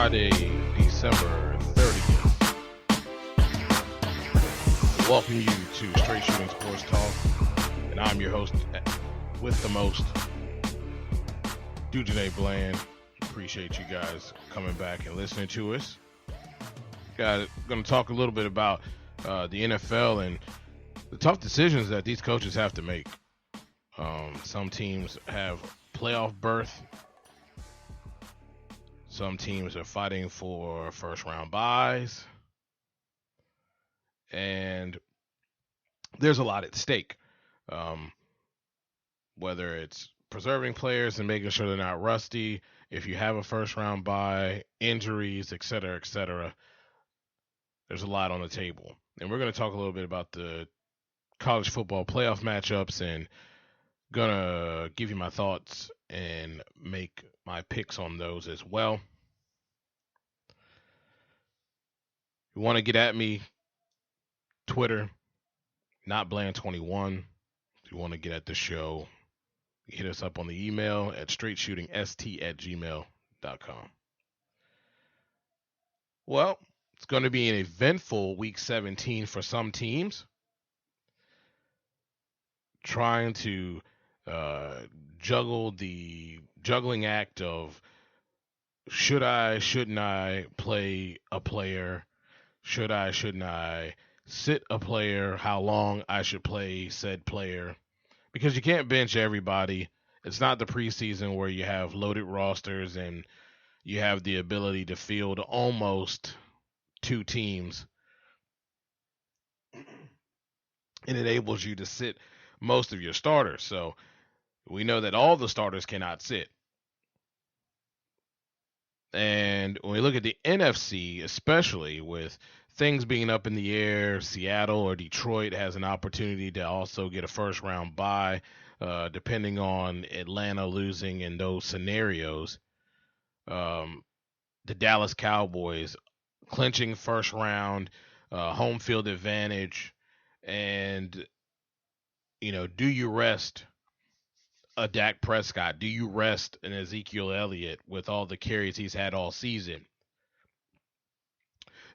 Friday, December 30th. Welcome you to Straight Shooting Sports Talk, and I'm your host with the most, Dujane Bland. Appreciate you guys coming back and listening to us. Going to talk a little bit about the NFL and the tough decisions that these coaches have to make. Some teams have playoff berth. Some teams are fighting for first round buys. And there's a lot at stake. Whether it's preserving players and making sure they're not rusty, if you have a first round buy, injuries, et cetera, there's a lot on the table. And we're going to talk a little bit about the college football playoff matchups and gonna give you my thoughts and make my picks on those as well. If you want to get at me, Twitter, notbland21. If you want to get at the show, hit us up on the email at straightshootingst@gmail.com. Well, it's going to be an eventful week 17 for some teams. Trying to juggle the juggling act of should I, shouldn't I play a player? Should I, shouldn't I sit a player? How long I should play said player? Because you can't bench everybody. It's not the preseason where you have loaded rosters and you have the ability to field almost two teams. It enables you to sit most of your starters. So we know that all the starters cannot sit. And when we look at the NFC, especially with things being up in the air, Seattle or Detroit has an opportunity to also get a first round bye, depending on Atlanta losing in those scenarios. The Dallas Cowboys clinching first round, home field advantage, and do you rest a Dak Prescott? Do you rest an Ezekiel Elliott with all the carries he's had all season?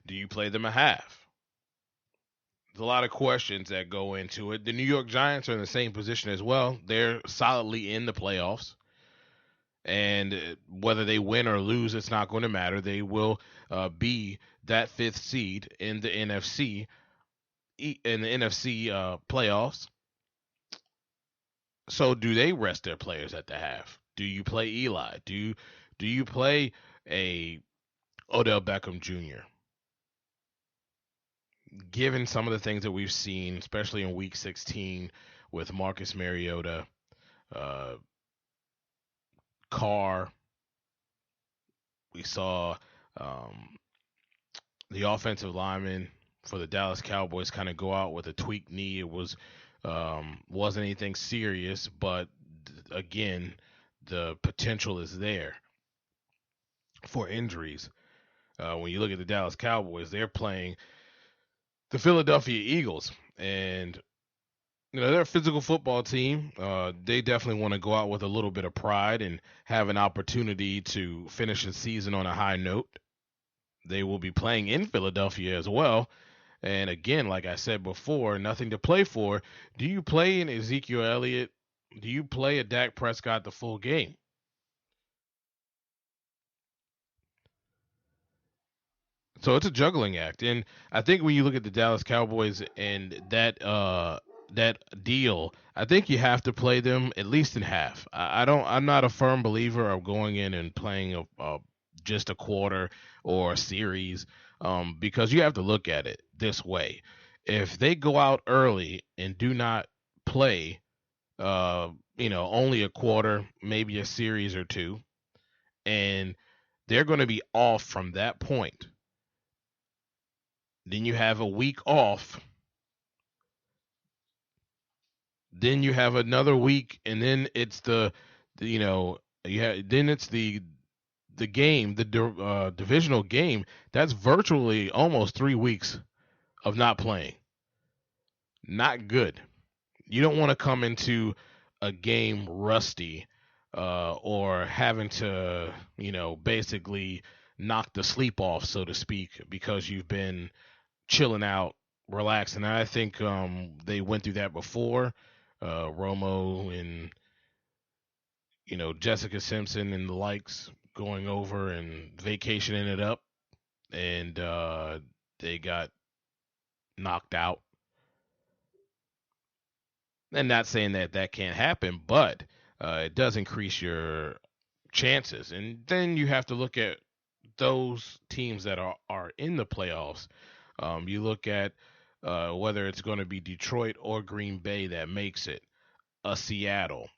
Do you play them a half? There's a lot of questions that go into it. The New York Giants are in the same position as well. They're solidly in the playoffs. And whether they win or lose, it's not going to matter. They will be that fifth seed in the NFC playoffs. So do they rest their players at the half? Do you play Eli? Do you play a Odell Beckham Jr.? Given some of the things that we've seen, especially in Week 16 with Marcus Mariota, Carr, we saw the offensive lineman for the Dallas Cowboys kind of go out with a tweaked knee. It wasn't anything serious, but again, the potential is there for injuries. When you look at the Dallas Cowboys, they're playing the Philadelphia Eagles, and they're a physical football team. They definitely want to go out with a little bit of pride and have an opportunity to finish the season on a high note. They will be playing in Philadelphia as well. And again, like I said before, nothing to play for. Do you play an Ezekiel Elliott? Do you play a Dak Prescott the full game? So it's a juggling act. And I think when you look at the Dallas Cowboys and that deal, I think you have to play them at least in half. I'm not a firm believer of going in and playing just a quarter or a series. Because you have to look at it this way. If they go out early and do not play, only a quarter, maybe a series or two, and they're going to be off from that point, then you have a week off, then you have another week, and then it's the game, the divisional game. That's virtually almost 3 weeks of not playing. Not good. You don't want to come into a game rusty or having to, basically knocked the sleep off, so to speak, because you've been chilling out, relaxing. And I think they went through that before. Romo and Jessica Simpson and the likes going over and vacationing it up, and they got knocked out. And not saying that that can't happen, but it does increase your chances. And then you have to look at those teams that are in the playoffs. You look at whether it's going to be Detroit or Green Bay that makes it, a Seattle,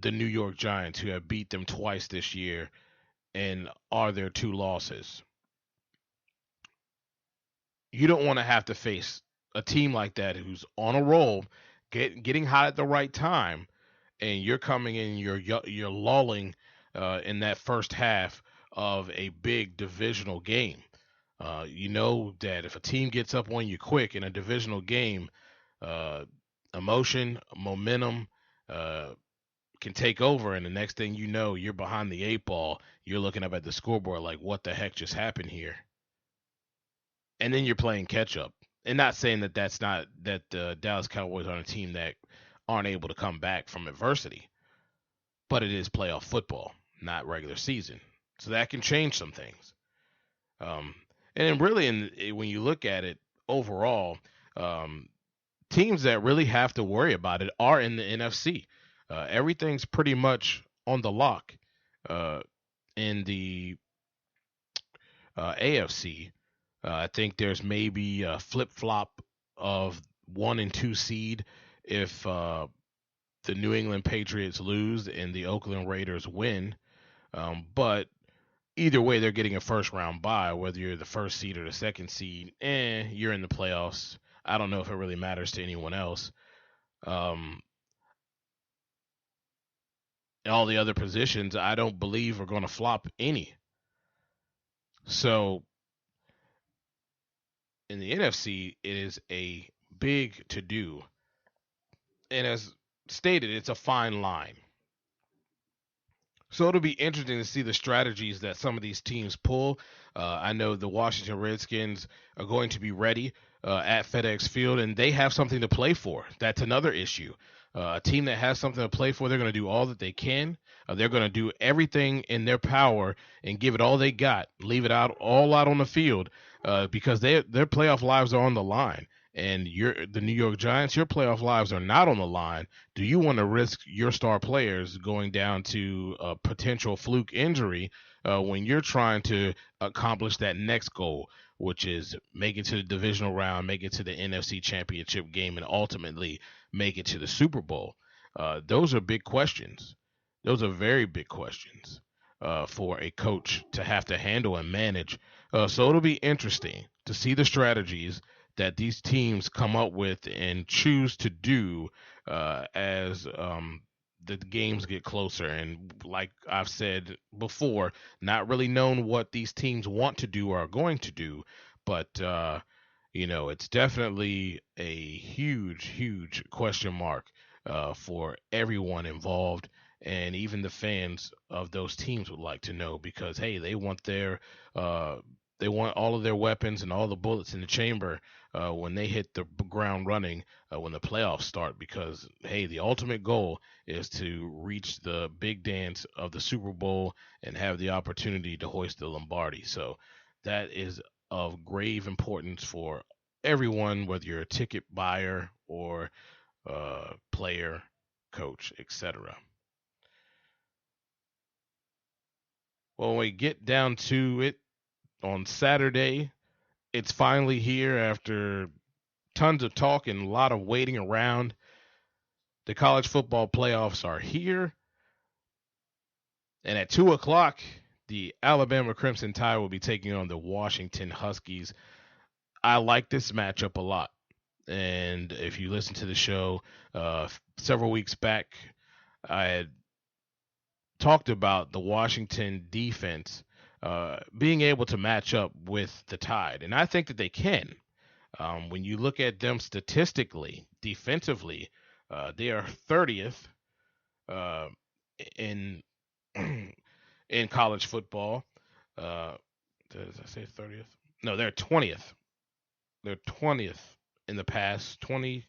the New York Giants, who have beat them twice this year and are their two losses. You don't want to have to face a team like that who's on a roll, getting hot at the right time, and you're coming in, you're lulling in that first half of a big divisional game. You know that if a team gets up on you quick in a divisional game, uh, emotion, momentum can take over, and the next thing you know, you're behind the eight ball. You're looking up at the scoreboard like, what the heck just happened here? And then you're playing catch up. And not saying that that's not that the Dallas Cowboys are a team that aren't able to come back from adversity, but it is playoff football, not regular season, so that can change some things. Um, and then really, when you look at it overall, um, teams that really have to worry about it are in the NFC. Everything's pretty much on the lock in the AFC. I think there's maybe a flip flop of 1 and 2 seed if the New England Patriots lose and the Oakland Raiders win. But either way, they're getting a first round bye, whether you're the first seed or the second seed. You're in the playoffs. I don't know if it really matters to anyone else. Um, all the other positions, I don't believe are going to flop any. So in the NFC, it is a big to do. And as stated, it's a fine line. So it'll be interesting to see the strategies that some of these teams pull. I know the Washington Redskins are going to be ready at FedEx Field, and they have something to play for. That's another issue. A team that has something to play for, they're going to do all that they can. They're going to do everything in their power and give it all they got, leave it all out on the field because their playoff lives are on the line. And the New York Giants, your playoff lives are not on the line. Do you want to risk your star players going down to a potential fluke injury when you're trying to accomplish that next goal, which is make it to the divisional round, make it to the NFC Championship game, and ultimately make it to the Super Bowl? Those are big questions. Those are very big questions for a coach to have to handle and manage. So it'll be interesting to see the strategies that these teams come up with and choose to do as the games get closer. And like I've said before, not really known what these teams want to do or are going to do, but it's definitely a huge, huge question mark for everyone involved. And even the fans of those teams would like to know because, hey, they want all of their weapons and all the bullets in the chamber when they hit the ground running when the playoffs start. Because, hey, the ultimate goal is to reach the big dance of the Super Bowl and have the opportunity to hoist the Lombardi. So that is of grave importance for everyone, whether you're a ticket buyer or player, coach, etc. Well, when we get down to it on Saturday, it's finally here after tons of talk and a lot of waiting around. The college football playoffs are here. And at 2 o'clock, the Alabama Crimson Tide will be taking on the Washington Huskies. I like this matchup a lot. And if you listen to the show several weeks back, I had talked about the Washington defense being able to match up with the Tide. And I think that they can. When you look at them statistically, defensively, they are 30th uh, in in college football. Did I say 30th? No, they're 20th. They're 20th in the pass, 20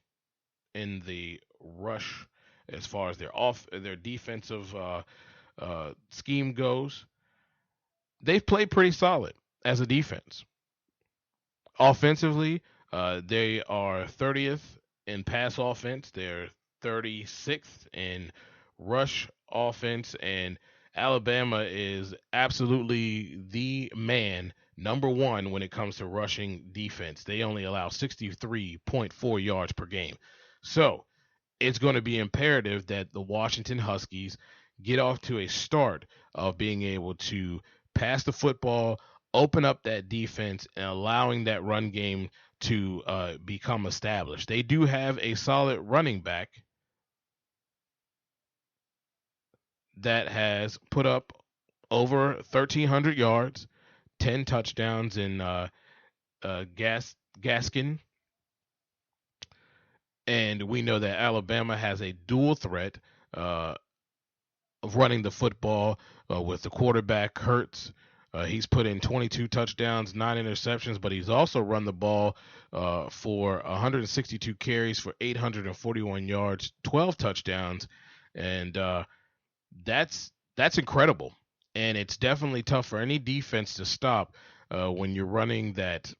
in the rush as far as their defensive scheme goes. They've played pretty solid as a defense. Offensively, they are 30th in pass offense. They're 36th in rush offense, and Alabama is absolutely the man, number one when it comes to rushing defense. They only allow 63.4 yards per game. So it's going to be imperative that the Washington Huskies get off to a start of being able to pass the football, open up that defense, and allowing that run game to become established. They do have a solid running back that has put up over 1,300 yards, 10 touchdowns in Gaskin. And we know that Alabama has a dual threat of running the football with the quarterback Hurts. He's put in 22 touchdowns, 9 interceptions, but he's also run the ball for 162 carries for 841 yards, 12 touchdowns, and that's incredible. And it's definitely tough for any defense to stop when you're running that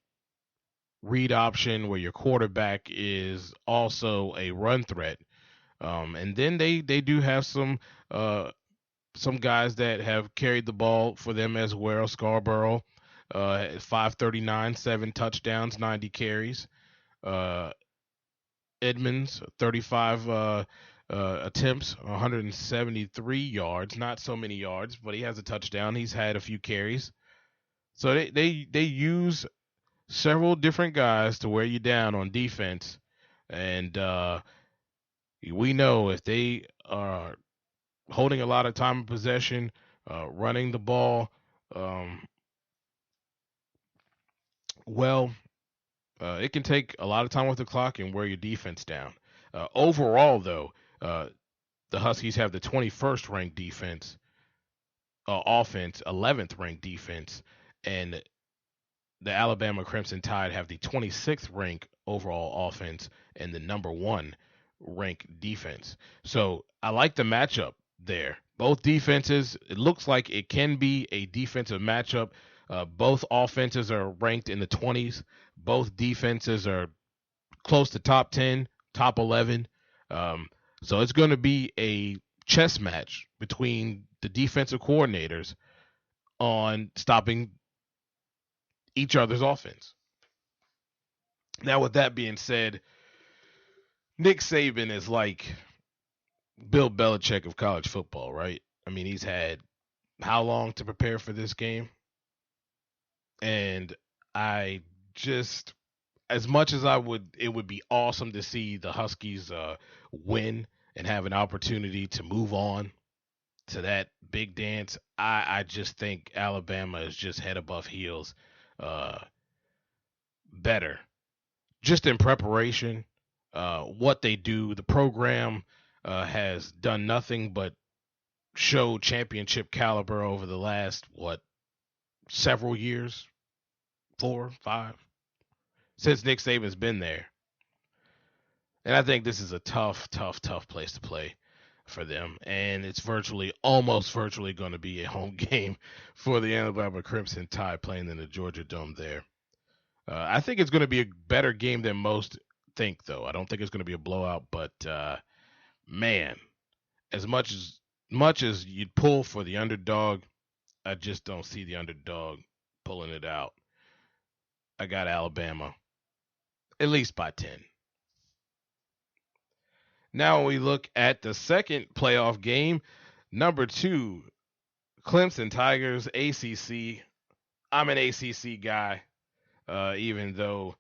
read option where your quarterback is also a run threat. And then they do have some guys that have carried the ball for them as well. Scarborough, 539, 7 touchdowns, 90 carries. Uh, Edmonds, 35 attempts, 173 yards. Not so many yards, but he has a touchdown. He's had a few carries. So they use several different guys to wear you down on defense. And we know if they are holding a lot of time of possession, running the ball, um, well, it can take a lot of time with the clock and wear your defense down. Overall, though, the Huskies have the 21st ranked offense, 11th ranked defense, and the Alabama Crimson Tide have the 26th ranked overall offense and the number one ranked defense. So I like the matchup there. Both defenses, it looks like it can be a defensive matchup. Both offenses are ranked in the 20s. Both defenses are close to top 10, top 11. So it's going to be a chess match between the defensive coordinators on stopping each other's offense. Now, with that being said, Nick Saban is like Bill Belichick of college football, right? I mean, he's had how long to prepare for this game? And I just, as much as it would be awesome to see the Huskies win and have an opportunity to move on to that big dance. I just think Alabama is just head above heels uh, better. Just in preparation, what they do, the program has done nothing but show championship caliber over the last, several years, 4, 5, since Nick Saban's been there. And I think this is a tough, tough, tough place to play for them. And it's almost virtually going to be a home game for the Alabama Crimson Tide playing in the Georgia Dome there. I think it's going to be a better game than most think, though. I don't think it's going to be a blowout, but man, as much as you'd pull for the underdog, I just don't see the underdog pulling it out. I got Alabama, at least by 10. Now we look at the second playoff game, number 2, Clemson Tigers, ACC. I'm an ACC guy, even though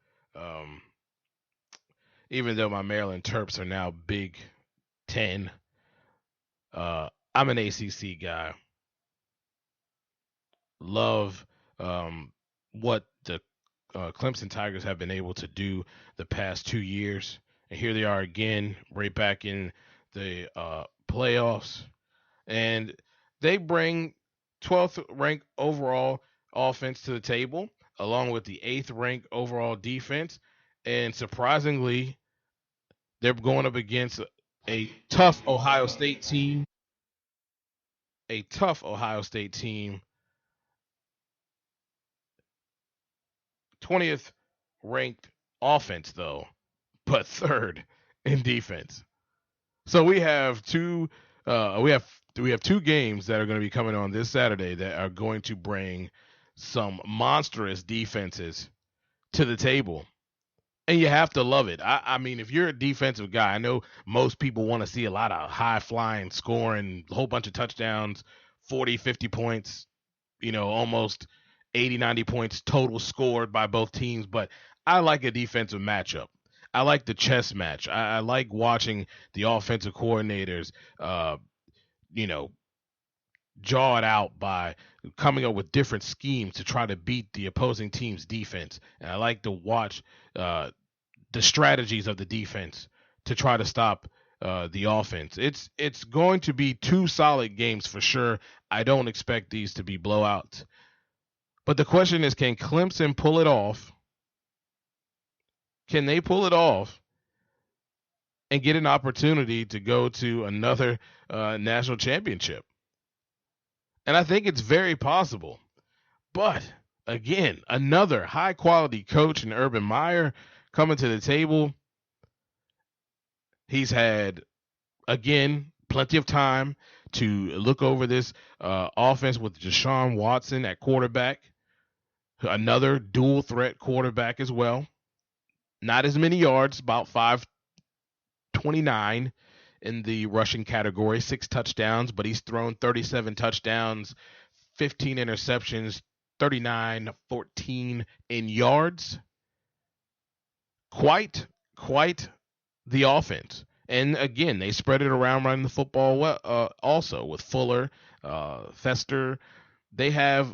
my Maryland Terps are now Big Ten. I'm an ACC guy. Love what the Clemson Tigers have been able to do the past 2 years. And here they are again, right back in the playoffs. And they bring 12th rank overall offense to the table, along with the 8th ranked overall defense. And surprisingly, they're going up against a tough Ohio State team. A tough Ohio State team. 20th ranked offense, though, but 3rd in defense. So we have two games that are going to be coming on this Saturday that are going to bring some monstrous defenses to the table. And you have to love it. I mean, if you're a defensive guy, I know most people want to see a lot of high-flying scoring, a whole bunch of touchdowns, 40, 50 points, almost 80, 90 points total scored by both teams. But I like a defensive matchup. I like the chess match. I like watching the offensive coordinators, jaw it out by coming up with different schemes to try to beat the opposing team's defense. And I like to watch the strategies of the defense to try to stop the offense. It's going to be 2 solid games for sure. I don't expect these to be blowouts. But the question is, can Clemson pull it off? Can they pull it off and get an opportunity to go to another national championship? And I think it's very possible. But, again, another high-quality coach in Urban Meyer coming to the table. He's had, again, plenty of time to look over this offense with Deshaun Watson at quarterback. Another dual-threat quarterback as well. Not as many yards, about 529 in the rushing category, 6 touchdowns, but he's thrown 37 touchdowns, 15 interceptions, 39-14 in yards. Quite the offense. And again, they spread it around running the football well, also with Fuller, Fester. They have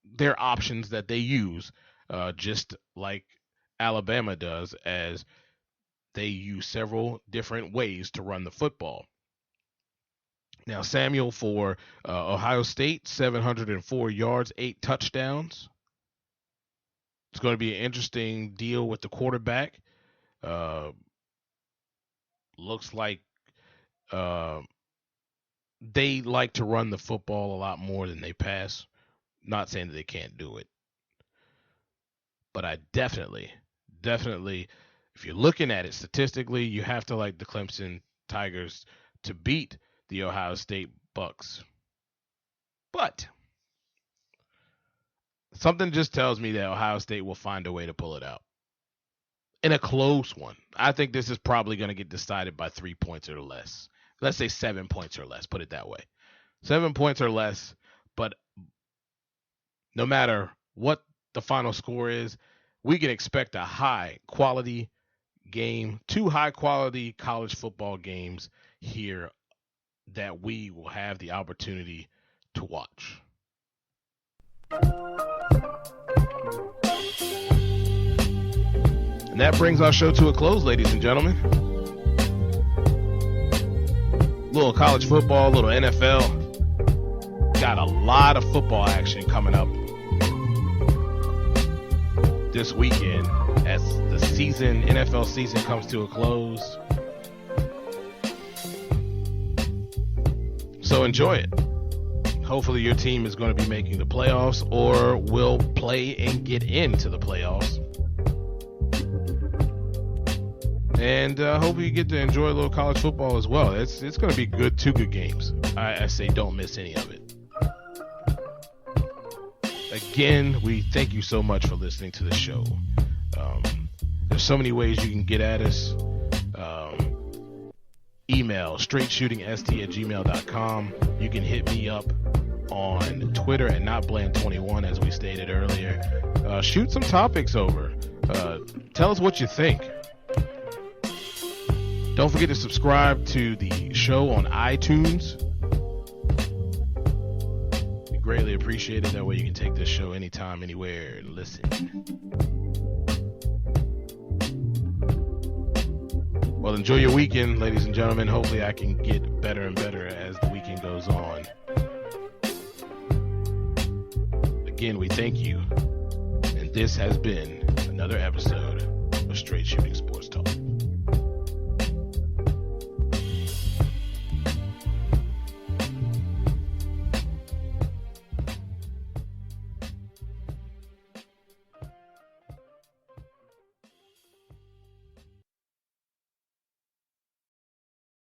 their options that they use, just like Alabama does, as they use several different ways to run the football. Now, Samuel for Ohio State, 704 yards, 8 touchdowns. It's going to be an interesting deal with the quarterback. Looks like they like to run the football a lot more than they pass. Not saying that they can't do it. But I definitely, if you're looking at it statistically, you have to like the Clemson Tigers to beat the Ohio State Bucks. But something just tells me that Ohio State will find a way to pull it out. In a close one. I think this is probably going to get decided by 3 points or less. Let's say 7 points or less. Put it that way. 7 points or less. But no matter what the final score is, we can expect a high-quality game, 2 high-quality college football games here that we will have the opportunity to watch. And that brings our show to a close, ladies and gentlemen. Little college football, little NFL. Got a lot of football action coming up this weekend as the NFL season comes to a close. So enjoy it. Hopefully your team is going to be making the playoffs or will play and get into the playoffs. And hope you get to enjoy a little college football as well. It's going to be good, 2 good games. I say don't miss any of it. Again, we thank you so much for listening to the show. There's so many ways you can get at us. Email straightshootingst@gmail.com. You can hit me up on Twitter at NotBland21, as we stated earlier. Shoot some topics over. Tell us what you think. Don't forget to subscribe to the show on iTunes. We greatly appreciate it. That way you can take this show anytime, anywhere, and listen. Well, enjoy your weekend, ladies and gentlemen. Hopefully I can get better and better as the weekend goes on. again, we thank you. And this has been another episode of Straight Shooting Sports.